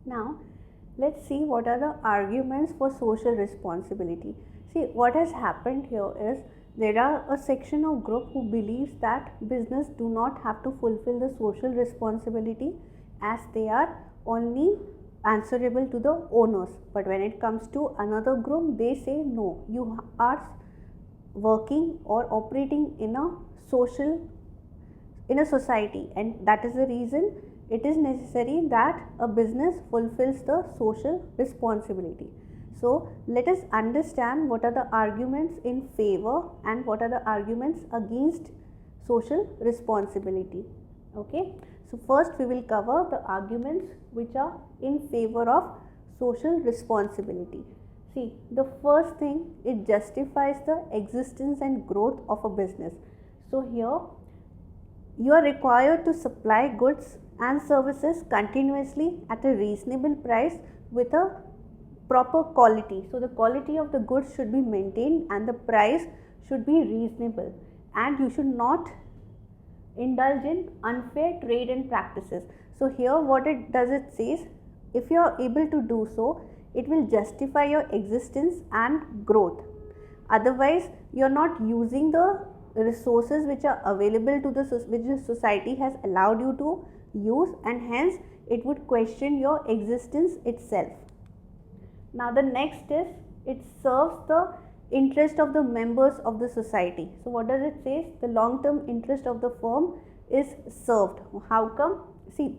Now let's see what are the arguments for social responsibility. See, what has happened here is there are a section of group who believes that business do not have to fulfill the social responsibility as they are only answerable to the owners. But when it comes to another group, they say no, you are working or operating in a society, and that is the reason it is necessary that a business fulfills the social responsibility. So let us understand what are the arguments in favor and what are the arguments against social responsibility. Okay, so first we will cover the arguments which are in favor of social responsibility. See, the first thing, it justifies the existence and growth of a business. So here you are required to supply goods and services continuously at a reasonable price with a proper quality. So the quality of the goods should be maintained and the price should be reasonable, and you should not indulge in unfair trade and practices. So here what it does, it says if you are able to do so, it will justify your existence and growth. Otherwise you are not using the resources which are available to which the society has allowed you to use, and hence it would question your existence itself. Now the next is, it serves the interest of the members of the society. So what does it say? The long term interest of the firm is served. How come? See,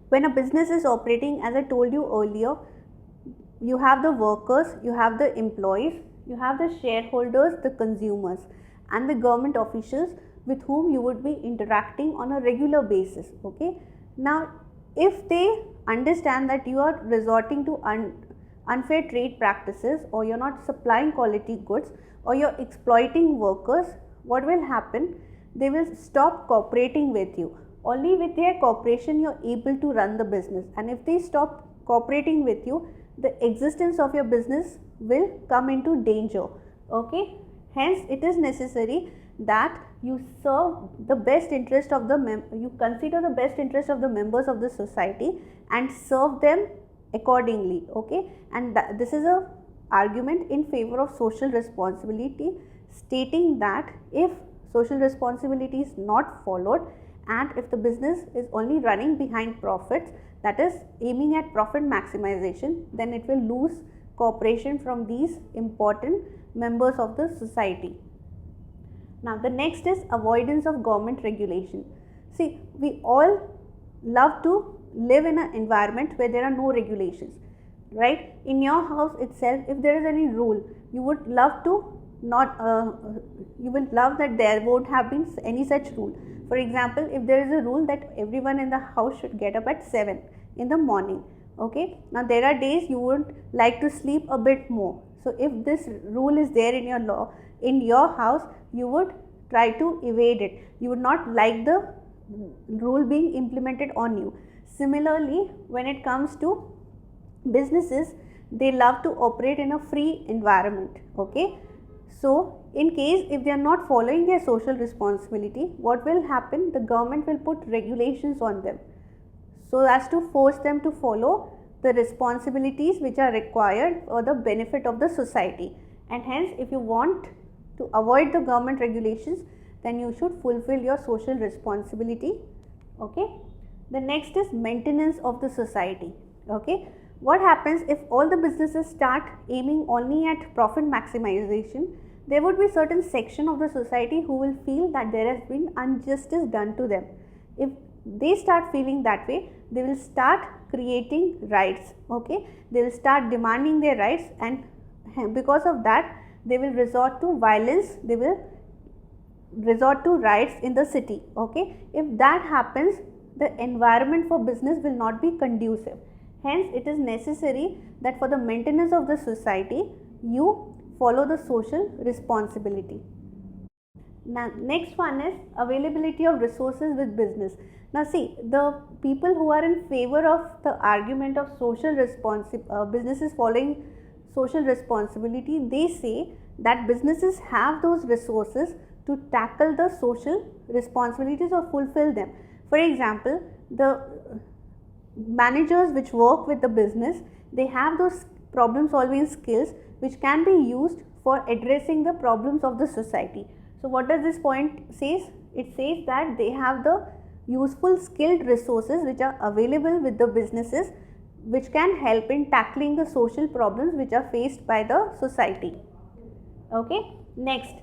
when a business is operating, as I told you earlier, you have the workers, you have the employees, you have the shareholders, the consumers, and the government officials with whom you would be interacting on a regular basis. Okay, now if they understand that you are resorting to unfair trade practices, or you're not supplying quality goods, or you're exploiting workers, what will happen? They will stop cooperating with you. Only with their cooperation you're able to run the business, and if they stop cooperating with you, the existence of your business will come into danger. Okay, hence it is necessary that you serve the best interest of you consider the best interest of the members of the society and serve them accordingly. Okay, and this is a argument in favor of social responsibility, stating that if social responsibility is not followed, and if the business is only running behind profits, that is aiming at profit maximization, then it will lose cooperation from these important members of the society. Now the next is avoidance of government regulation. See, we all love to live in an environment where there are no regulations, right? In your house itself, if there is any rule, you would love to not you will love that there won't have been any such rule. For example, if there is a rule that everyone in the house should get up at 7 in the morning, okay, now there are days you would like to sleep a bit more. So if this rule is there in your house, you would try to evade it. You would not like the rule being implemented on you. Similarly, when it comes to businesses, they love to operate in a free environment. Okay, so in case if they are not following their social responsibility, what will happen? The government will put regulations on them so as to force them to follow the responsibilities which are required for the benefit of the society. And hence, if you want to avoid the government regulations, then you should fulfill your social responsibility. Okay, the next is maintenance of the society. Okay, what happens if all the businesses start aiming only at profit maximization? There would be certain section of the society who will feel that there has been injustice done to them. If they start feeling that way, they will start creating rights. Okay, they will start demanding their rights, and because of that they will resort to violence, they will resort to riots in the city. Okay, if that happens, the environment for business will not be conducive. Hence it is necessary that for the maintenance of the society, you follow the social responsibility. Now next one is availability of resources with business. Now see, the people who are in favor of the argument of social businesses following social responsibility, they say that businesses have those resources to tackle the social responsibilities or fulfill them. For example, managers which work with the business, they have those problem solving skills which can be used for addressing the problems of the society. So what does this point says? It says that they have the useful skilled resources which are available with the businesses, which can help in tackling the social problems which are faced by the society. Okay. Next,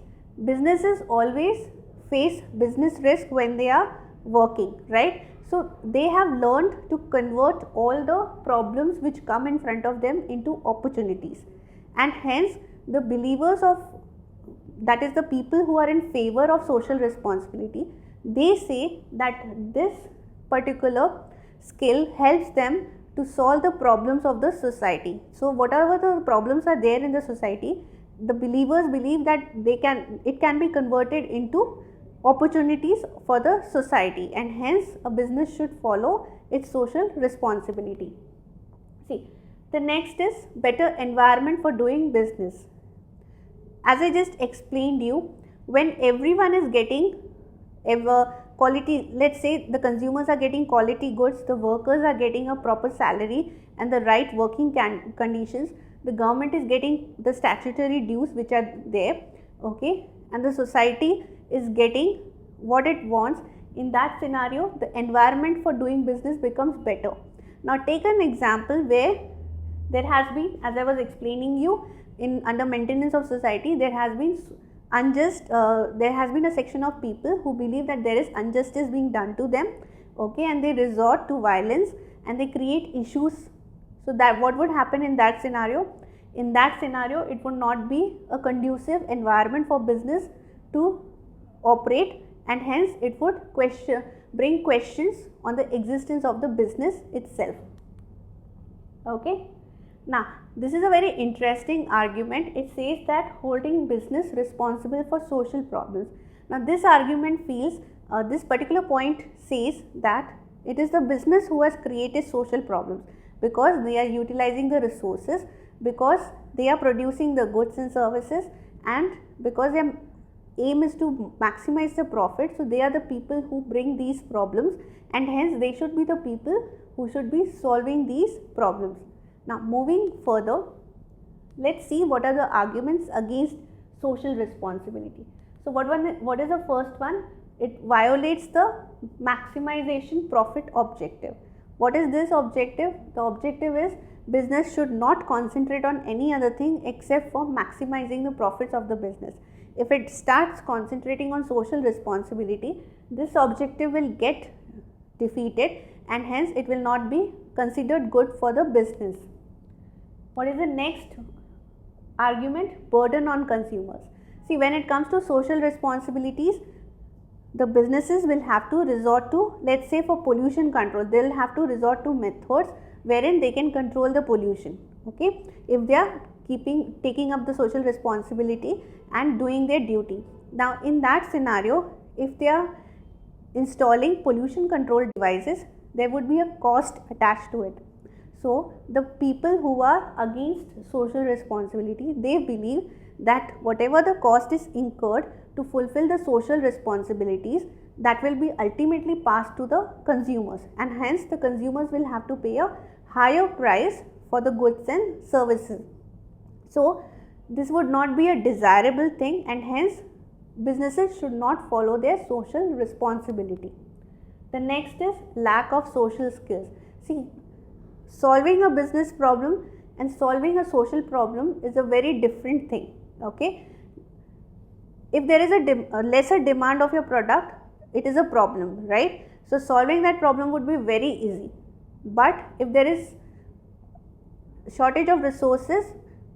businesses always face business risk when they are working, right? So they have learned to convert all the problems which come in front of them into opportunities, and hence the believers of, that is the people who are in favor of social responsibility, they say that this particular skill helps them to solve the problems of the society. So whatever the problems are there in the society, the believers believe that it can be converted into opportunities for the society, and hence a business should follow its social responsibility. See, the next is better environment for doing business. As I just explained you, when everyone is getting quality, let's say the consumers are getting quality goods, the workers are getting a proper salary and the right working conditions, the government is getting the statutory dues which are there, okay, and the society is getting what it wants, in that scenario the environment for doing business becomes better. Now take an example where there has been, as I was explaining you, in under maintenance of society, there has been there has been a section of people who believe that there is injustice being done to them, okay, and they resort to violence and they create issues. So that what would happen in that scenario? In that scenario, it would not be a conducive environment for business to operate, and hence it would bring questions on the existence of the business itself. Okay. Now, this is a very interesting argument. It says that holding business responsible for social problems. Now, this argument feels, this particular point says that it is the business who has created social problems, because they are utilizing the resources, because they are producing the goods and services, and because their aim is to maximize the profit. So, they are the people who bring these problems, and hence they should be the people who should be solving these problems. Now, moving further, let's see what are the arguments against social responsibility. So, what is the first one? It violates the maximization profit objective. What is this objective? The objective is business should not concentrate on any other thing except for maximizing the profits of the business. If it starts concentrating on social responsibility, this objective will get defeated, and hence it will not be considered good for the business. What is the next argument? Burden on consumers. See, when it comes to social responsibilities, the businesses will have to resort to, let's say for pollution control, they will have to resort to methods wherein they can control the pollution, okay, if they are taking up the social responsibility and doing their duty. Now, in that scenario, if they are installing pollution control devices, there would be a cost attached to it. So, the people who are against social responsibility, they believe that whatever the cost is incurred to fulfill the social responsibilities, that will be ultimately passed to the consumers, and hence the consumers will have to pay a higher price for the goods and services. So, this would not be a desirable thing, and hence businesses should not follow their social responsibility. The next is lack of social skills. See, solving a business problem and solving a social problem is a very different thing, okay. If there is a lesser demand of your product, it is a problem, right. So, solving that problem would be very easy, but if there is shortage of resources,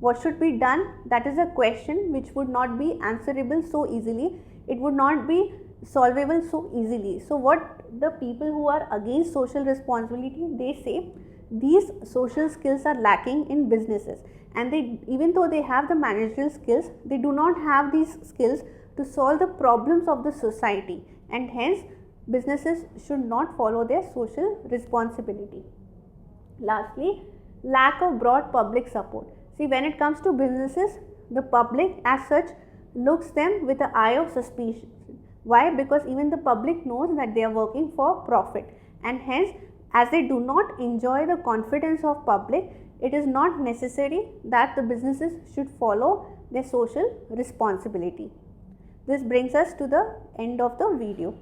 what should be done? That is a question which would not be answerable so easily, it would not be solvable so easily. So, what the people who are against social responsibility, they say these social skills are lacking in businesses, and they, even though they have the managerial skills, they do not have these skills to solve the problems of the society, and hence businesses should not follow their social responsibility. Lastly, lack of broad public support. See, when it comes to businesses, the public as such looks them with an eye of suspicion. Why? Because even the public knows that they are working for profit, and hence As they do not enjoy the confidence of public, it is not necessary that the businesses should follow their social responsibility. This brings us to the end of the video.